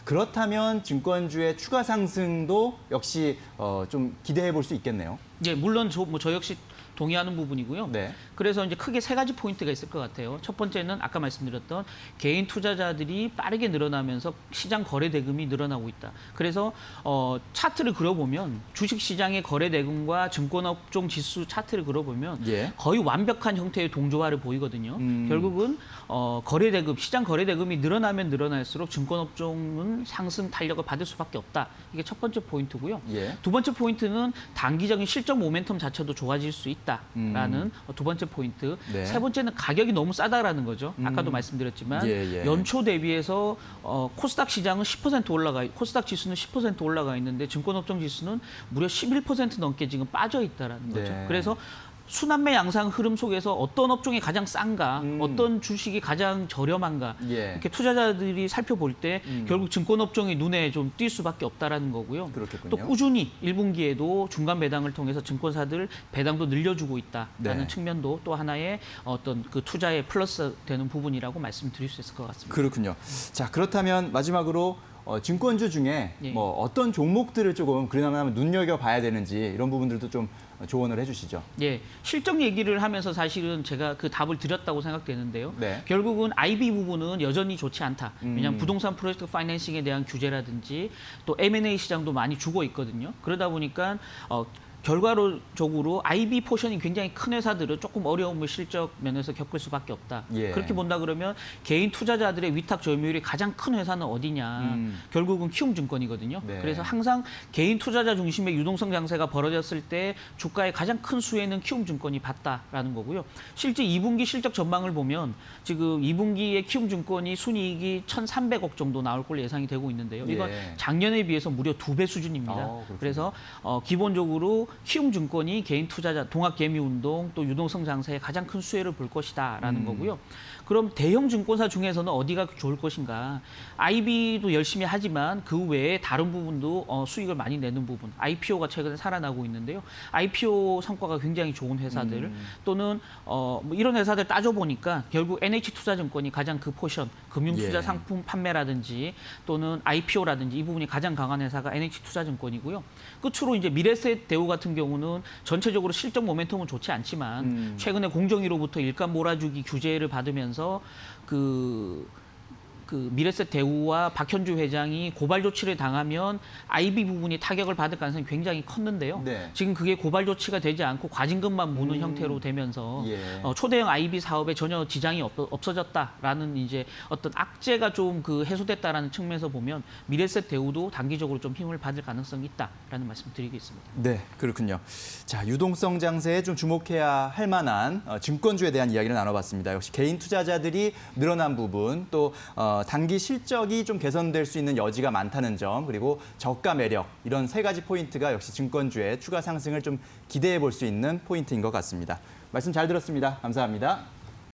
그렇다면 증권주의 추가 상승도 역시 좀 기대해 볼 수 있겠네요. 예, 물론 저 역시 동의하는 부분이고요. 네. 그래서 이제 크게 세 가지 포인트가 있을 것 같아요. 첫 번째는 아까 말씀드렸던 개인 투자자들이 빠르게 늘어나면서 시장 거래 대금이 늘어나고 있다. 그래서 차트를 그려보면 주식 시장의 거래 대금과 증권업종 지수 차트를 그려보면 예. 거의 완벽한 형태의 동조화를 보이거든요. 결국은 거래 대금, 시장 거래 대금이 늘어나면 늘어날수록 증권업종은 상승 탄력을 받을 수밖에 없다. 이게 첫 번째 포인트고요. 예. 두 번째 포인트는 단기적인 실적 모멘텀 자체도 좋아질 수 있다라는 두 번째 포인트. 네. 세 번째는 가격이 너무 싸다라는 거죠. 아까도 말씀드렸지만 예. 연초 대비해서 코스닥 시장은 10% 코스닥 지수는 10% 올라가 있는데 증권업종 지수는 무려 11% 넘게 지금 빠져 있다라는 거죠. 네. 그래서 순환매 양상 흐름 속에서 어떤 업종이 가장 싼가, 어떤 주식이 가장 저렴한가 예. 이렇게 투자자들이 살펴볼 때 결국 증권업종이 눈에 좀 띌 수밖에 없다라는 거고요. 그렇겠군요. 또 꾸준히 1분기에도 중간 배당을 통해서 증권사들 배당도 늘려주고 있다라는 네. 측면도 또 하나의 어떤 그 투자에 플러스 되는 부분이라고 말씀드릴 수 있을 것 같습니다. 그렇군요. 자, 그렇다면 마지막으로 증권주 중에 예. 뭐 어떤 종목들을 조금 그나마 눈여겨봐야 되는지 이런 부분들도 좀 조언을 해주시죠. 예, 실적 얘기를 하면서 사실은 제가 그 답을 드렸다고 생각되는데요. 네. 결국은 IB 부분은 여전히 좋지 않다. 왜냐하면 부동산 프로젝트 파이낸싱에 대한 규제라든지 또 M&A 시장도 많이 죽어 있거든요. 그러다 보니까 결과적으로 IB 포션이 굉장히 큰 회사들은 조금 어려움을 실적 면에서 겪을 수밖에 없다. 예. 그렇게 본다 그러면 개인 투자자들의 위탁 점유율이 가장 큰 회사는 어디냐. 결국은 키움증권이거든요. 네. 그래서 항상 개인 투자자 중심의 유동성 장세가 벌어졌을 때 주가의 가장 큰 수혜는 키움증권이 봤다라는 거고요. 실제 2분기 실적 전망을 보면 지금 2분기에 키움증권이 순이익이 1,300억 정도 나올 걸로 예상이 되고 있는데요. 이건 예. 작년에 비해서 무려 2배 수준입니다. 그렇군요. 그래서 기본적으로 키움증권이 개인 투자자, 동학개미운동 또 유동성 장세에 가장 큰 수혜를 볼 것이다라는 거고요. 그럼 대형 증권사 중에서는 어디가 좋을 것인가? IB도 열심히 하지만 그 외에 다른 부분도 수익을 많이 내는 부분. IPO가 최근에 살아나고 있는데요. IPO 성과가 굉장히 좋은 회사들 또는 뭐 이런 회사들 따져보니까 결국 NH투자증권이 가장 그 포션, 금융투자 예. 상품 판매라든지 또는 IPO라든지 이 부분이 가장 강한 회사가 NH투자증권이고요. 끝으로 이제 미래셋 대우 같은 경우는 전체적으로 실적 모멘텀은 좋지 않지만 최근에 공정위로부터 일감 몰아주기 규제를 받으면서 그 미래셋 대우와 박현주 회장이 고발 조치를 당하면 IB 부분이 타격을 받을 가능성이 굉장히 컸는데요. 네. 지금 그게 고발 조치가 되지 않고 과징금만 무는 형태로 되면서 예. 초대형 IB 사업에 전혀 지장이 없어졌다라는 이제 어떤 악재가 좀 그 해소됐다라는 측면에서 보면 미래셋 대우도 단기적으로 좀 힘을 받을 가능성이 있다라는 말씀드리겠습니다. 네, 그렇군요. 자, 유동성 장세에 좀 주목해야 할 만한 증권주에 대한 이야기를 나눠봤습니다. 역시 개인 투자자들이 늘어난 부분, 또 단기 실적이 좀 개선될 수 있는 여지가 많다는 점, 그리고 저가 매력, 이런 세 가지 포인트가 역시 증권주의 추가 상승을 좀 기대해 볼 수 있는 포인트인 것 같습니다. 말씀 잘 들었습니다. 감사합니다.